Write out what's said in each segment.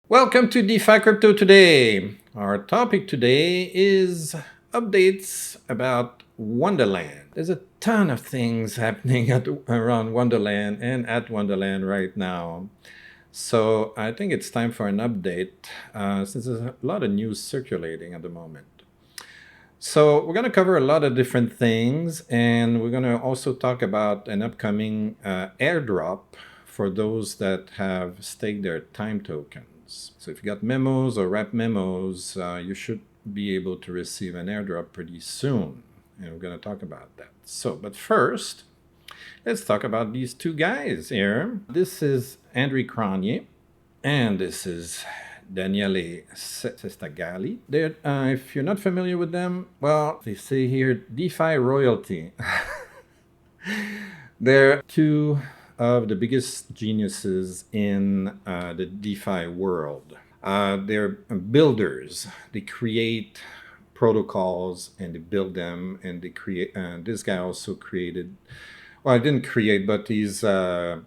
Welcome to DeFi Crypto Today. Our topic today is updates about Wonderland. There's a ton of things happening around Wonderland and at Wonderland right now. So I think it's time for an update since there's a lot of news circulating at the moment. So we're going to cover a lot of different things, and we're going to also talk about an upcoming airdrop for those that have staked their time tokens. So if you got memos or wrap memos, you should be able to receive an airdrop pretty soon, and we're going to talk about that. But first, let's talk about these two guys here. This is Andre Cronje, and this is Daniele Sestagalli. If you're not familiar with them, well, they say here DeFi royalty. They're two of the biggest geniuses in the DeFi world. They're builders. They create protocols and they build them, and they create. This guy also created. Well, I didn't create, but he's one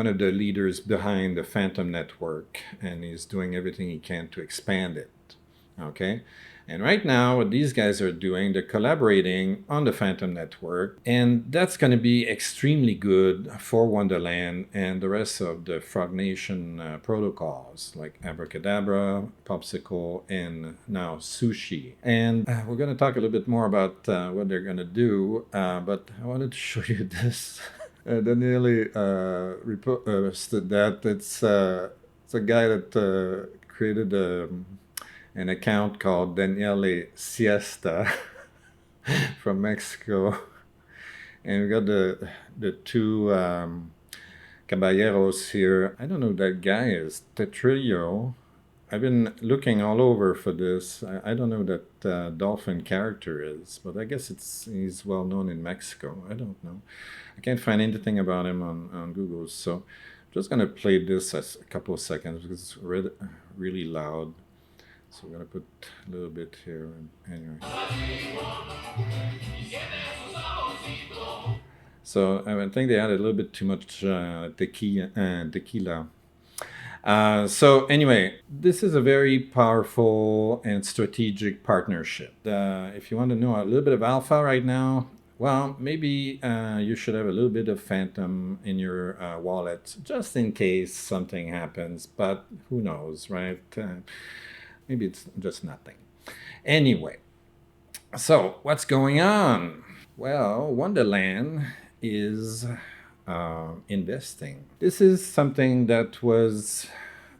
of the leaders behind the Fantom network, and he's doing everything he can to expand it. Okay. And right now, what these guys are doing, they're collaborating on the Fantom network, and that's going to be extremely good for Wonderland and the rest of the Frog Nation protocols like Abracadabra, Popsicle, and now Sushi. And we're going to talk a little bit more about what they're going to do, but I wanted to show you this. Daniele posted that it's a guy that created an account called Daniele Siesta from Mexico, and we got the two caballeros here. I don't know who that guy is. Tetrillo. I've been looking all over for this. I don't know who that dolphin character is, but I guess he's well known in Mexico. I don't know. I can't find anything about him on Google. So I'm just going to play this as a couple of seconds because it's really loud. So we're going to put a little bit here. Anyway. So I think they added a little bit too much tequila. So anyway, this is a very powerful and strategic partnership. If you want to know a little bit of alpha right now, well, maybe you should have a little bit of Fantom in your wallet just in case something happens, but who knows, right? Maybe it's just nothing. Anyway, so what's going on? Well, Wonderland is investing. This is something that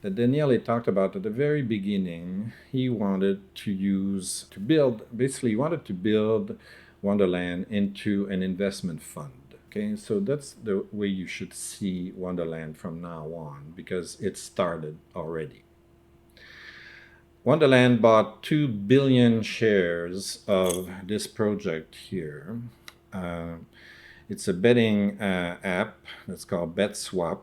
Daniele talked about at the very beginning. He wanted to build Wonderland into an investment fund. Okay, so that's the way you should see Wonderland from now on, because it started already. Wonderland bought 2 billion shares of this project here. It's a betting app that's called Betswap.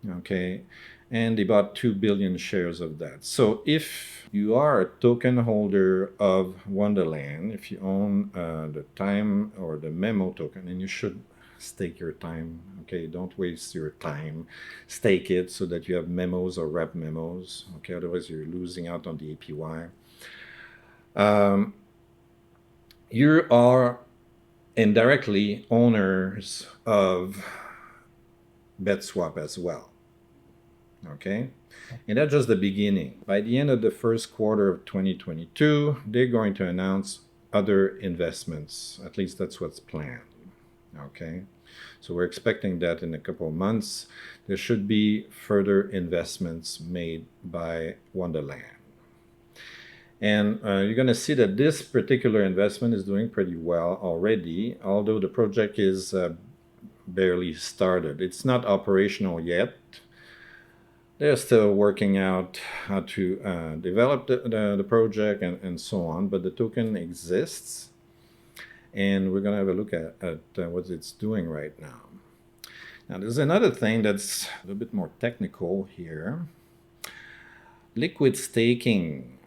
Okay, and they bought 2 billion shares of that. So if you are a token holder of Wonderland, if you own the time or the memo token, and you should stake your time, okay, don't waste your time, stake it so that you have memos or wrap memos, okay, otherwise you're losing out on the APY. You are indirectly owners of Betswap as well. Okay, and that's just the beginning. By the end of the first quarter of 2022, they're going to announce other investments. At least that's what's planned. Okay, so we're expecting that in a couple of months there should be further investments made by Wonderland. And you're going to see that this particular investment is doing pretty well already, although the project is barely started. It's not operational yet. They're still working out how to develop the project and so on, but the token exists, and we're going to have a look at what it's doing right now. Now, there's another thing that's a little bit more technical here. Liquid staking.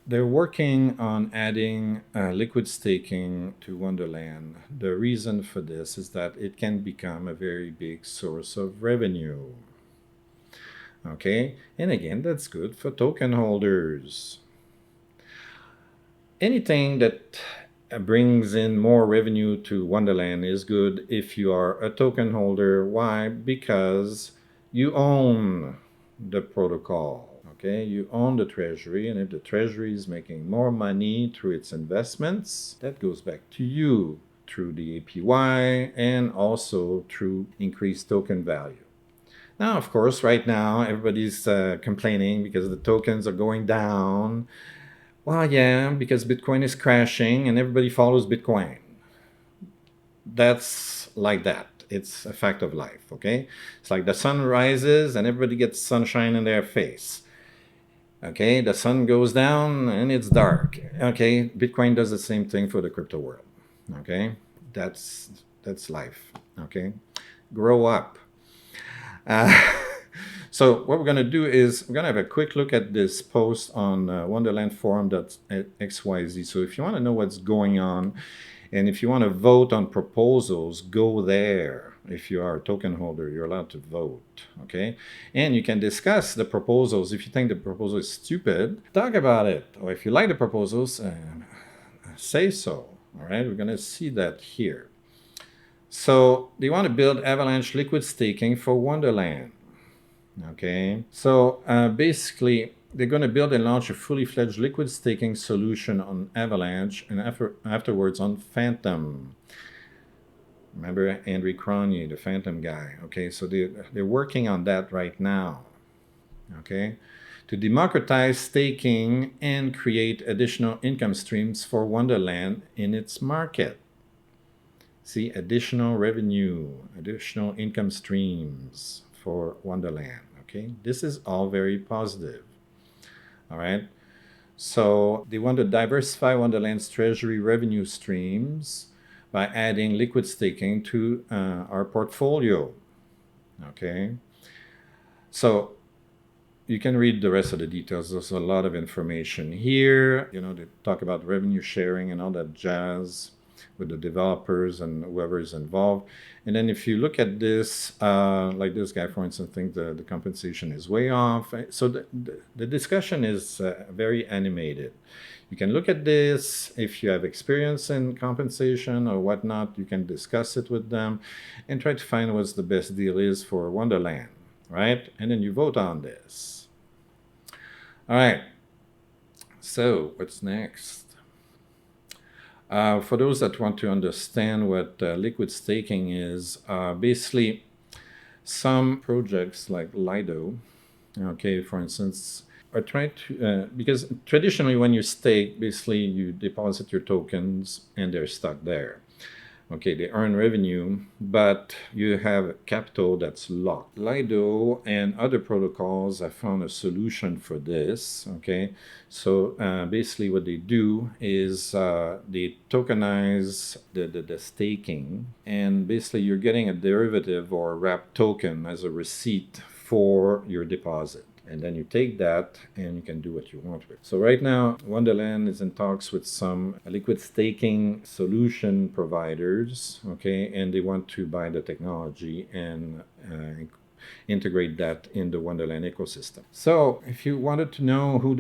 They're working on adding liquid staking to Wonderland. The reason for this is that it can become a very big source of revenue. Okay, and again, that's good for token holders. Anything that brings in more revenue to Wonderland is good if you are a token holder. Why? Because you own the protocol. Okay, you own the treasury, and if the treasury is making more money through its investments, that goes back to you through the APY and also through increased token value. Now, of course, right now everybody's complaining because the tokens are going down. Well, yeah, because Bitcoin is crashing and everybody follows Bitcoin. That's like that. It's a fact of life, okay? It's like the sun rises and everybody gets sunshine in their face. Okay, the sun goes down and it's dark. Okay, Bitcoin does the same thing for the crypto world. Okay, that's life. Okay, grow up. So what we're going to do is we're going to have a quick look at this post on Wonderland Forum.xyz. So if you want to know what's going on, and if you want to vote on proposals, go there. If you are a token holder, you're allowed to vote, okay? And you can discuss the proposals. If you think the proposal is stupid, talk about it. Or if you like the proposals, say so, all right? We're going to see that here. So they want to build Avalanche liquid staking for Wonderland, okay? So basically, they're going to build and launch a fully fledged liquid staking solution on Avalanche and afterwards on Fantom. Remember Andre Cronje, the Fantom guy? Okay, so they're working on that right now. Okay, to democratize staking and create additional income streams for Wonderland in its market. See, additional revenue, additional income streams for Wonderland. Okay, this is all very positive. All right. So they want to diversify Wonderland's treasury revenue streams by adding liquid staking to our portfolio. Okay. So you can read the rest of the details. There's a lot of information here. You know, they talk about revenue sharing and all that jazz with the developers and whoever is involved. And then if you look at this, like this guy, for instance, thinks the compensation is way off. So the discussion is very animated. You can look at this. If you have experience in compensation or whatnot, you can discuss it with them and try to find what's the best deal is for Wonderland, right? And then you vote on this. All right. So what's next? For those that want to understand what liquid staking is, basically some projects like Lido, okay, for instance, are trying to, because traditionally when you stake, basically you deposit your tokens and they're stuck there. Okay, they earn revenue, but you have capital that's locked. Lido and other protocols have found a solution for this. Okay, so basically what they do is they tokenize the staking, and basically you're getting a derivative or a wrapped token as a receipt for your deposit. And then you take that and you can do what you want with it. So right now, Wonderland is in talks with some liquid staking solution providers, okay, and they want to buy the technology and integrate that in the Wonderland ecosystem. So if you wanted to know who's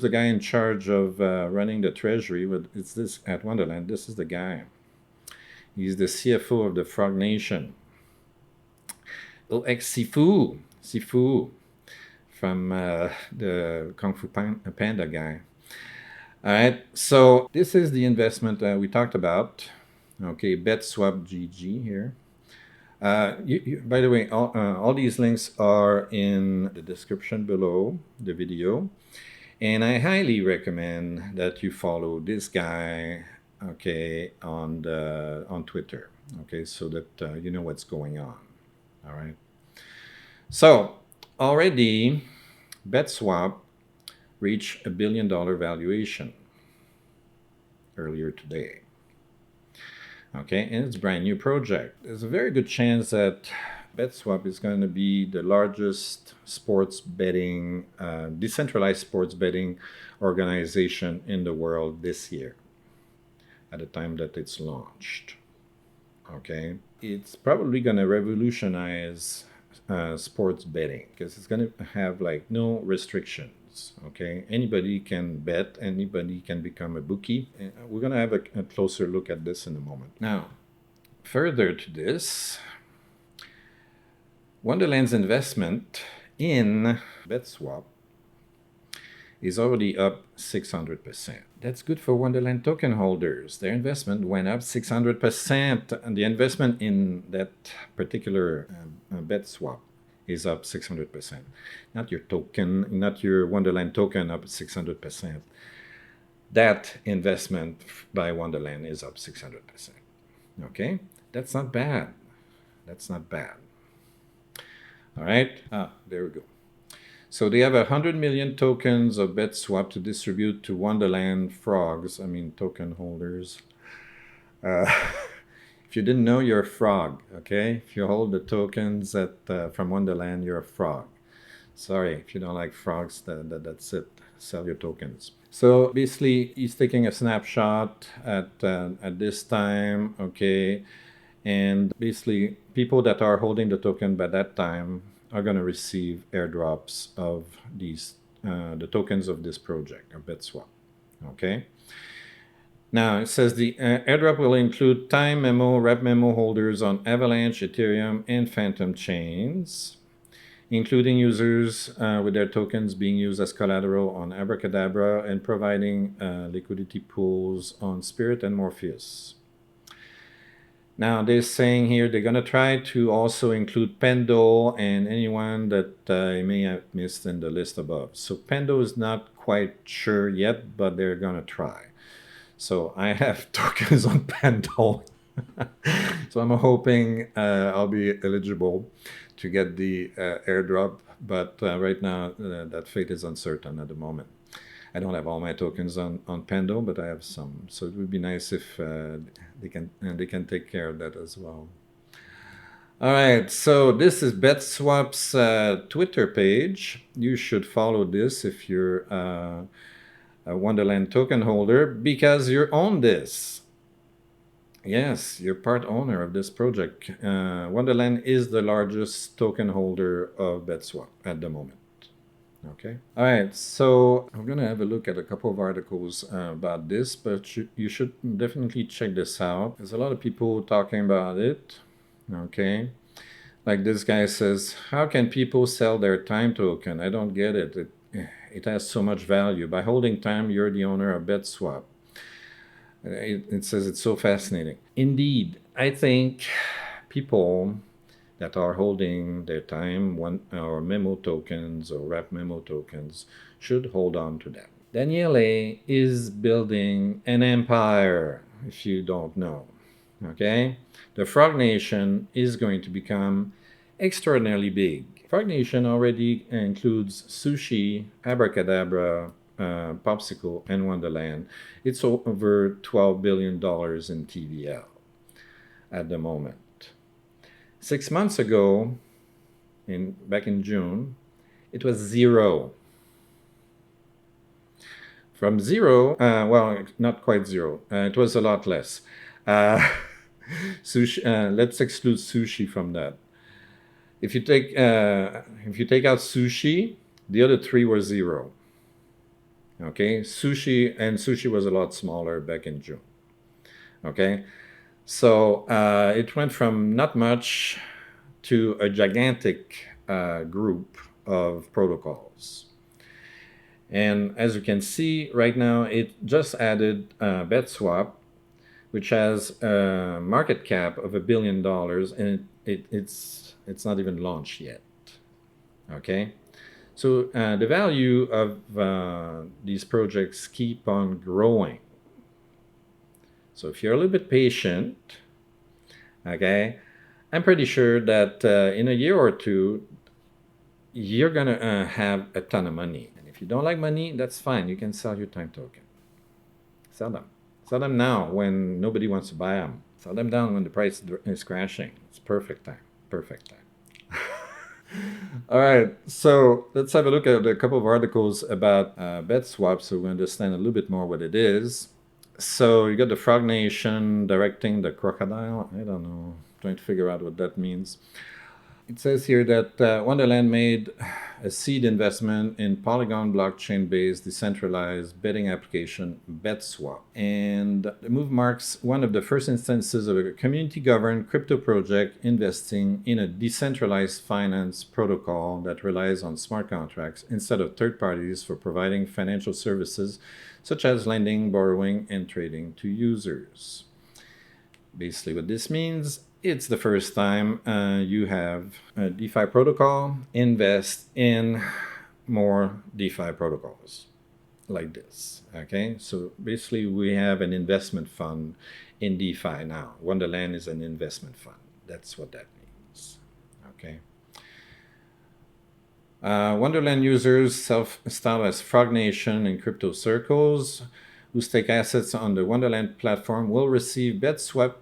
the guy in charge of running the treasury, it's this at Wonderland. This is the guy. He's the CFO of the Frog Nation. Sifu. From the Kung Fu Panda guy. All right, so this is the investment we talked about. Okay, Betswap GG here. By the way, all these links are in the description below the video. And I highly recommend that you follow this guy, okay, on Twitter, okay, so that you know what's going on. All right. So already, Betswap reached $1 billion valuation earlier today. Okay, and it's a brand new project. There's a very good chance that Betswap is going to be the largest sports betting, decentralized sports betting organization in the world this year, at the time that it's launched. Okay, it's probably going to revolutionize sports betting, because it's going to have like no restrictions. Okay, anybody can bet, anybody can become a bookie. And we're going to have a closer look at this in a moment. Now, further to this, Wonderland's investment in Betswap is already up 600%. That's good for Wonderland token holders. Their investment went up 600%, and the investment in that particular Betswap is up 600%. Not your token, not your Wonderland token up 600%. That investment by Wonderland is up 600%. Okay? That's not bad. That's not bad. All right? There we go. So they have 100 million tokens of Betswap to distribute to Wonderland frogs, I mean token holders. If you didn't know, you're a frog, okay? If you hold the tokens from Wonderland, you're a frog. Sorry, if you don't like frogs, that's it. Sell your tokens. So basically, he's taking a snapshot at this time, okay? And basically, people that are holding the token by that time are going to receive airdrops of these the tokens of this project, of Betswap. Okay. Now it says the airdrop will include time memo, rep memo holders on Avalanche, Ethereum, and Fantom chains, including users with their tokens being used as collateral on Abracadabra and providing liquidity pools on Spirit and Morpheus. Now they're saying here they're going to try to also include Pendo and anyone that I may have missed in the list above. So Pendo is not quite sure yet, but they're going to try. So I have tokens on Pendo. So I'm hoping I'll be eligible to get the airdrop, but right now that fate is uncertain at the moment. I don't have all my tokens on Pendo, but I have some. So it would be nice if they can take care of that as well. All right, so this is Betswap's Twitter page. You should follow this if you're a Wonderland token holder, because you own this. Yes, you're part owner of this project. Wonderland is the largest token holder of Betswap at the moment. Okay. All right. So I'm going to have a look at a couple of articles about this, but you should definitely check this out. There's a lot of people talking about it. Okay. Like this guy says, how can people sell their time token? I don't get it. It has so much value. By holding time, you're the owner of Betswap. It says it's so fascinating. Indeed, I think people that are holding their time or memo tokens or wrap memo tokens should hold on to them. Daniele is building an empire, if you don't know. Okay? The Frog Nation is going to become extraordinarily big. Frog Nation already includes Sushi, Abracadabra, Popsicle, and Wonderland. It's over $12 billion in TVL at the moment. 6 months ago, back in June, it was zero. From zero, well, not quite zero. It was a lot less. Sushi. Let's exclude Sushi from that. If you take out Sushi, the other three were zero. Okay, Sushi was a lot smaller back in June. Okay. So it went from not much to a gigantic group of protocols. And as you can see right now, it just added Betswap, which has a market cap of $1 billion, and it's not even launched yet. Okay, so the value of these projects keep on growing. So if you're a little bit patient, okay, I'm pretty sure that in a year or two, you're going to have a ton of money. And if you don't like money, that's fine. You can sell your time token. Sell them. Sell them now when nobody wants to buy them. Sell them down when the price is crashing. It's perfect time. Perfect time. All right, so let's have a look at a couple of articles about Betswap so we understand a little bit more what it is. So you got the Frog Nation directing the crocodile. I don't know. Trying to figure out what that means. It says here that Wonderland made a seed investment in Polygon blockchain-based decentralized betting application Betswap. And the move marks one of the first instances of a community-governed crypto project investing in a decentralized finance protocol that relies on smart contracts instead of third parties for providing financial services such as lending, borrowing, and trading to users. Basically what this means, it's the first time you have a DeFi protocol invest in more DeFi protocols like this. Okay, so basically we have an investment fund in DeFi now. Wonderland is an investment fund. That's what that means. Okay. Wonderland users self-style as Frog Nation in crypto circles who stake assets on the Wonderland platform will receive Betswap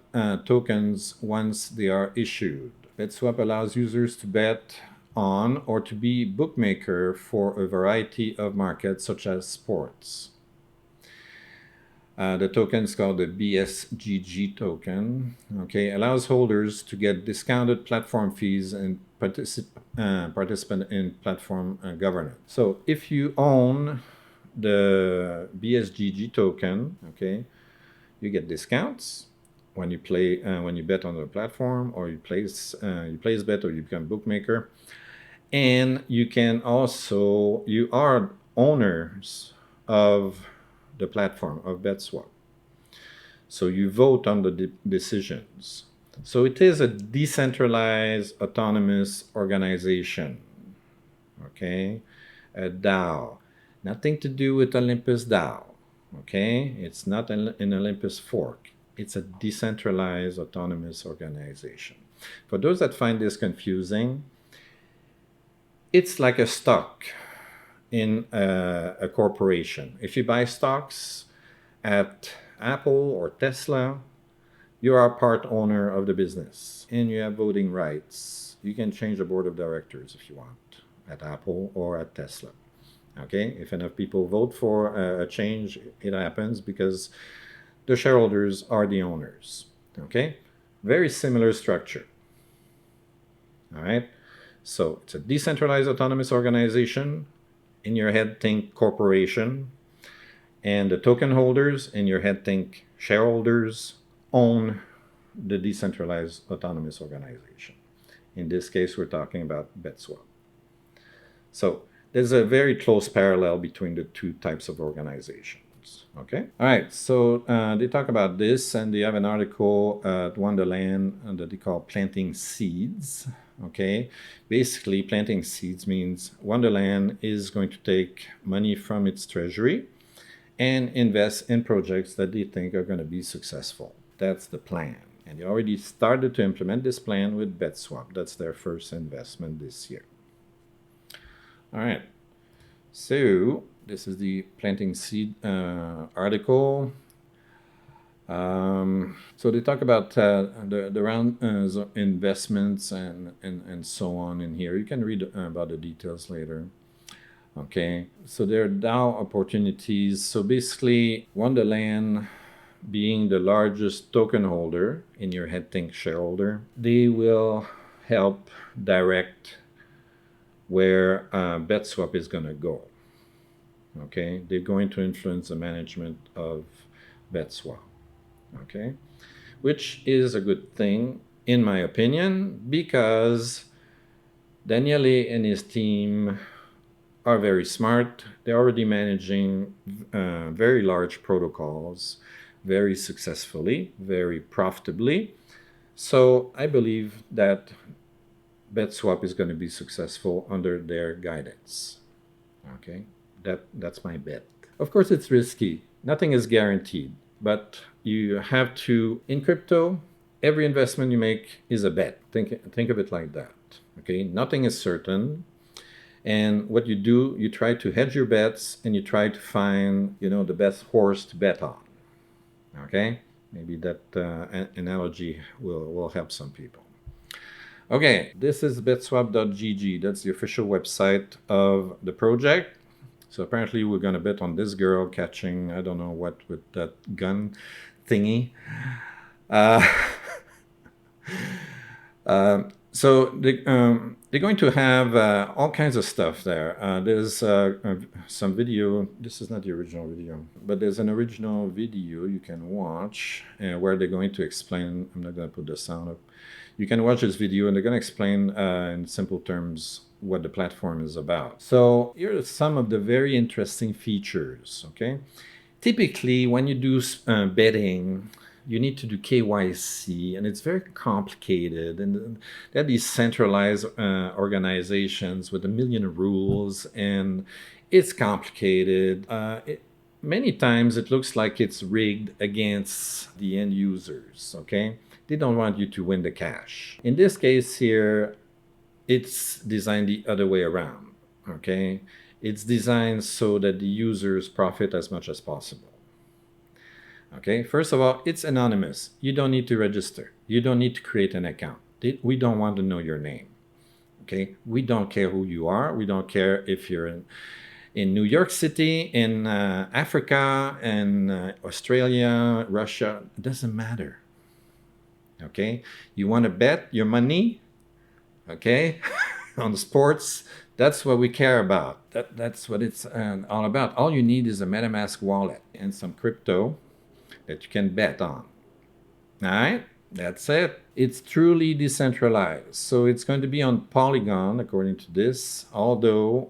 tokens once they are issued. Betswap allows users to bet on or to be bookmaker for a variety of markets such as sports. The token is called the BSGG token. Okay, allows holders to get discounted platform fees and participate in platform governance. So if you own the BSGG token, okay, you get discounts when you play, when you bet on the platform, or you place bet, or you become bookmaker, and you can also, you are owners of the platform of Betswap, so you vote on the decisions. So it is a decentralized autonomous organization, okay, a DAO. Nothing to do with Olympus DAO, okay? It's not an Olympus fork. It's a decentralized autonomous organization. For those that find this confusing, it's like a stock in a corporation. If you buy stocks at Apple or Tesla, you are part owner of the business and you have voting rights. You can change the board of directors if you want at Apple or at Tesla. Okay, if enough people vote for a change, it happens because the shareholders are the owners. Okay, very similar structure. All right, so it's a decentralized autonomous organization. In your head, think corporation, and the token holders in your head, think shareholders, own the decentralized autonomous organization. In this case, we're talking about Betswap. So there's a very close parallel between the two types of organizations. Okay. All right. So they talk about this, and they have an article at Wonderland that they call planting seeds. Okay. Basically, planting seeds means Wonderland is going to take money from its treasury and invest in projects that they think are going to be successful. That's the plan. And they already started to implement this plan with Betswap. That's their first investment this year. All right, so this is the planting seed article. So they talk about the round investments and so on in here. You can read about the details later. Okay, so there are DAO opportunities. So basically, Wonderland being the largest token holder, in your head think shareholder, they will help direct where Betswap is going to go. Okay, they're going to influence the management of Betswap. Okay, which is a good thing in my opinion, because Daniele and his team are very smart. They're already managing very large protocols very successfully, very profitably. So I believe that Betswap is going to be successful under their guidance. Okay, that's my bet. Of course, it's risky. Nothing is guaranteed, but you have to, in crypto, every investment you make is a bet. Think of it like that. Okay, nothing is certain. And what you do, you try to hedge your bets and you try to find, the best horse to bet on. Okay, maybe that analogy will help some people. Okay, this is betswap.gg. That's the official website of the project. So apparently we're going to bet on this girl catching, I don't know what, with that gun thingy. So they're going to have all kinds of stuff there. There's some video. This is not the original video, but there's an original video you can watch where they're going to explain. I'm not going to put the sound up. You can watch this video and they're going to explain in simple terms what the platform is about. So here are some of the very interesting features, okay? Typically, when you do betting, you need to do KYC, and it's very complicated. And there are these centralized organizations with a million rules, and it's complicated. Many times it looks like it's rigged against the end users, okay? They don't want you to win the cash. In this case here, it's designed the other way around, okay? It's designed so that the users profit as much as possible. Okay, first of all, it's anonymous. You don't need to register. You don't need to create an account. We don't want to know your name. Okay, we don't care who you are. We don't care if you're in New York City, in Africa, in Australia, Russia. It doesn't matter. Okay, you want to bet your money, okay, on the sports. That's what we care about. That's what it's all about. All you need is a MetaMask wallet and some crypto that you can bet on. All right, that's it. It's truly decentralized. So it's going to be on Polygon, according to this, although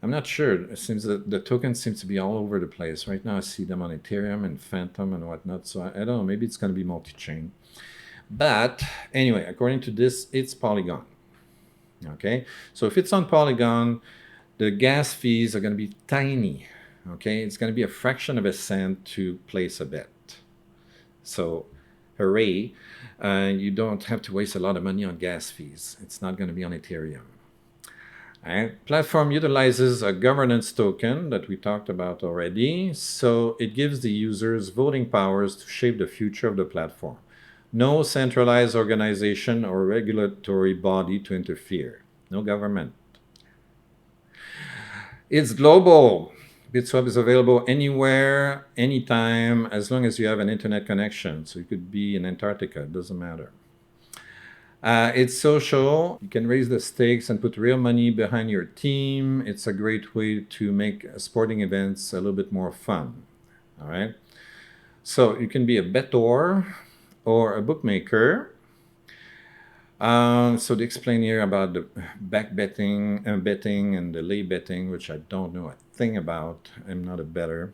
I'm not sure. It seems that the tokens seems to be all over the place. Right now I see them on Ethereum and Fantom and whatnot. So I don't know, maybe it's going to be multi-chain. But anyway, according to this, it's Polygon. Okay, so if it's on Polygon, the gas fees are going to be tiny. Okay, it's going to be a fraction of a cent to place a bet. So hooray, you don't have to waste a lot of money on gas fees. It's not going to be on Ethereum. All right. Platform utilizes a governance token that we talked about already. So it gives the users voting powers to shape the future of the platform. No centralized organization or regulatory body to interfere. No government. It's global. Bitswap is available anywhere, anytime, as long as you have an internet connection. So you could be in Antarctica, it doesn't matter. It's social. You can raise the stakes and put real money behind your team. It's a great way to make sporting events a little bit more fun. All right. So you can be a bettor or a bookmaker. So they explain here about the back betting and the lay betting, which I don't know a thing about. I'm not a bettor,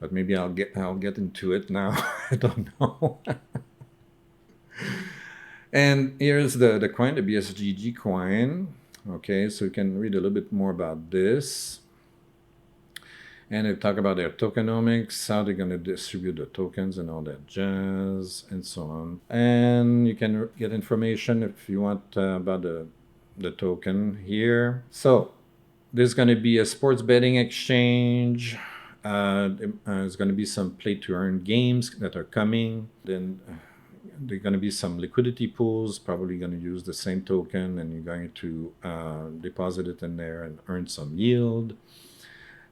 but maybe I'll get into it now. I don't know. And here's the coin, the BSGG coin. Okay, so you can read a little bit more about this. And they talk about their tokenomics, how they're going to distribute the tokens and all that jazz, and so on. And you can get information if you want about the token here. So there's going to be a sports betting exchange. There's going to be some play-to-earn games that are coming. Then there are going to be some liquidity pools, probably going to use the same token, and you're going to deposit it in there and earn some yield.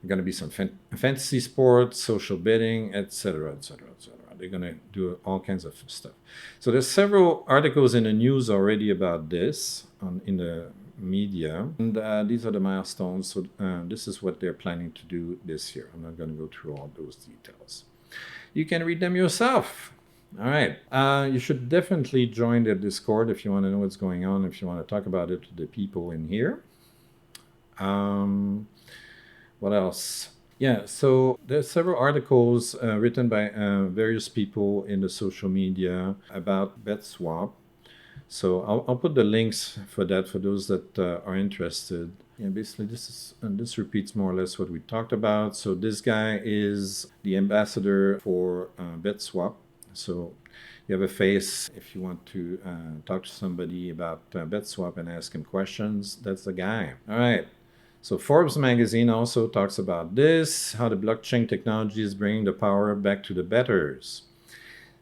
Going to be some fantasy sports, social betting, etc., etc., etc. They're going to do all kinds of stuff. So there's several articles in the news already about this in the media, and these are the milestones. So this is what they're planning to do this year. I'm not going to go through all those details. You can read them yourself. All right. You should definitely join the Discord if you want to know what's going on, if you want to talk about it to the people in here. What else? Yeah, so there's several articles written by various people in the social media about Betswap. So I'll put the links for that for those that are interested. Yeah, basically this repeats more or less what we talked about. So this guy is the ambassador for Betswap. So you have a face if you want to talk to somebody about Betswap and ask him questions. That's the guy. All right. So Forbes magazine also talks about this, how the blockchain technology is bringing the power back to the bettors.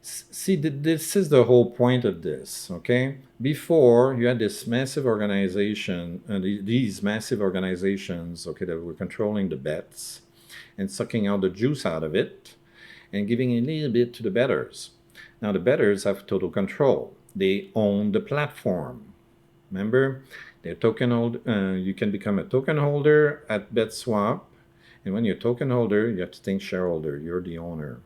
See, this is the whole point of this, okay? Before, you had this massive organization, these massive organizations, okay, that were controlling the bets and sucking out the juice out of it and giving a little bit to the bettors. Now, the bettors have total control. They own the platform. Remember, you can become a token holder at Betswap. And when you're a token holder, you have to think shareholder. You're the owner.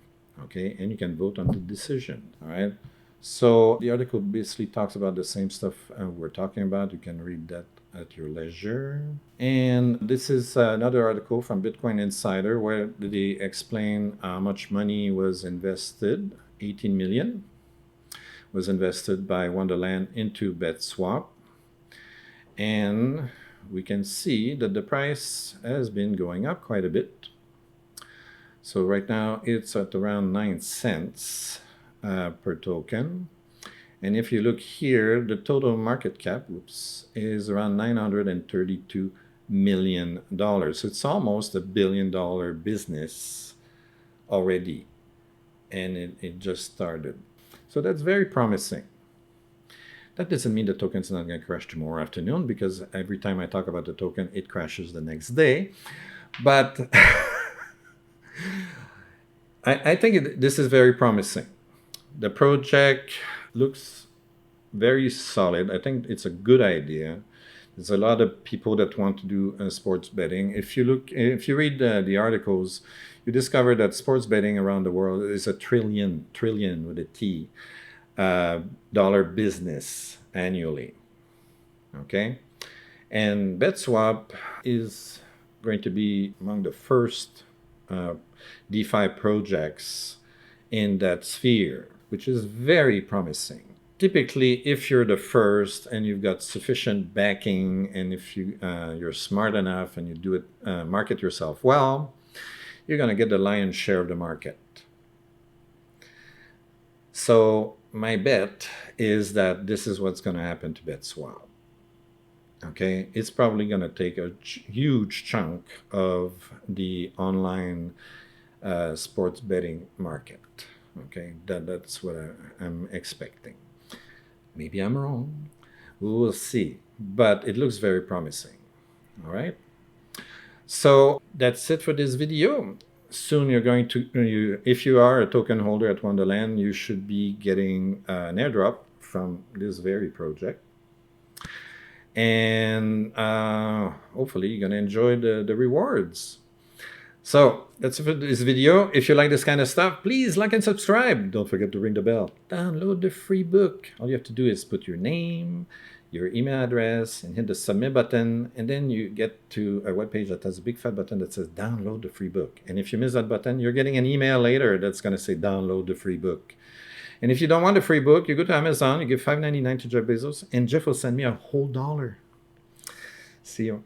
Okay? And you can vote on the decision. All right? So the article basically talks about the same stuff we're talking about. You can read that at your leisure. And this is another article from Bitcoin Insider where they explain how much money was invested. 18 million was invested by Wonderland into Betswap. And we can see that the price has been going up quite a bit. So right now it's at around 9 cents per token. And if you look here, the total market cap, is around $932 million. So it's almost $1 billion business already. And it just started. So that's very promising. That doesn't mean the token's not going to crash tomorrow afternoon, because every time I talk about the token, it crashes the next day. But I think this is very promising. The project looks very solid. I think it's a good idea. There's a lot of people that want to do sports betting. If you read the articles, you discover that sports betting around the world is a trillion with a T, dollar business annually. Okay, and Betswap is going to be among the first DeFi projects in that sphere, which is very promising. Typically, if you're the first and you've got sufficient backing, and if you're smart enough and you do it, market yourself well, you're going to get the lion's share of the market. So my bet is that this is what's going to happen to Betswap. Okay, it's probably going to take a huge chunk of the online sports betting market. Okay, that's what I'm expecting. Maybe I'm wrong. We will see. But it looks very promising. All right. So that's it for this video. Soon you're going to, if you are a token holder at Wonderland, you should be getting an airdrop from this very project. And hopefully you're going to enjoy the rewards. So that's it for this video. If you like this kind of stuff, please like and subscribe. Don't forget to ring the bell. Download the free book. All you have to do is put your name, your email address, and hit the submit button. And then you get to a webpage that has a big fat button that says download the free book. And if you miss that button, you're getting an email later that's going to say download the free book. And if you don't want the free book, you go to Amazon, you give $5.99 to Jeff Bezos, and Jeff will send me a whole $1. See you.